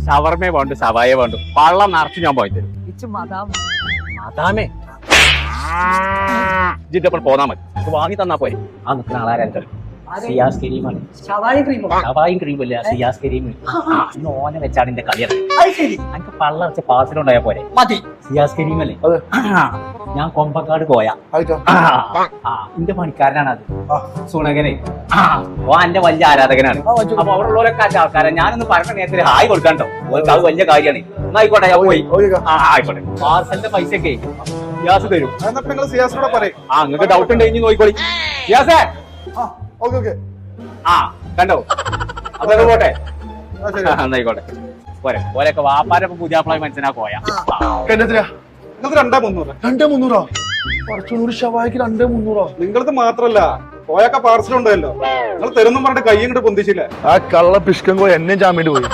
ഷവർമേ വേണ്ടു സവായ വേണ്ടു പള്ളം നിറച്ചു ഞാൻ പോയി തരും മതാമേ ജിറ്റപ്പോൾ പോന്നാ മതി വാങ്ങി തന്നാ പോരെ ആ നിൽക്കുന്ന ആളാരാൻ തരും സിയാസ് കരീമാണ് ഷവായും ക്രീമല്ല സിയാസ് കരീം ഓനെ വെച്ചാണ് എന്റെ കളിയത് എനിക്ക് പള്ള വെച്ച പാസിലുണ്ടായ പോരെ മതി സിയാസ് കരീമല്ലേ ഞാൻ കൊമ്പക്കാട് പോയാ എന്റെ പണിക്കാരനാണ് അത് സുണകനെ ഓ എന്റെ വലിയ ആരാധകനാണ് അപ്പൊ അവിടെ ഉള്ളവരൊക്കെ ആൾക്കാരെ ഞാനൊന്ന് പറഞ്ഞ നേരത്തിൽ ഹായ് കൊടുക്കാണ്ടോ ഓർക്ക് അത് വലിയ കാര്യമാണ് എന്നാ ആയിക്കോട്ടെ ഞാൻ പോയി ആയിക്കോട്ടെ പാർസലിന്റെ പൈസയൊക്കെ സിയാസ് തരും നിങ്ങൾക്ക് ഡൗട്ട് ഉണ്ട് ഇനി നോക്കിക്കോളി സിയാസേ കണ്ടോ അതൊക്കെ പോട്ടെ എന്നായിക്കോട്ടെ പോരെ പോലെയൊക്കെ വാപ്പാരൊക്കെ പുതിയാപ്പിളായി മനസ്സിനാ പോയാ 2,300 ഷവായിക്ക് 2,300 നിങ്ങളത് മാത്രല്ല പോയൊക്കെ പാർസൽ ഉണ്ടല്ലോ നിങ്ങൾ തരുന്നും പറഞ്ഞിട്ട് കൈ ഇങ്ങോട്ട് പൊന്തിച്ചില്ല ആ കള്ള പിഷ്കം എന്നെ ജാമ്യം പോയി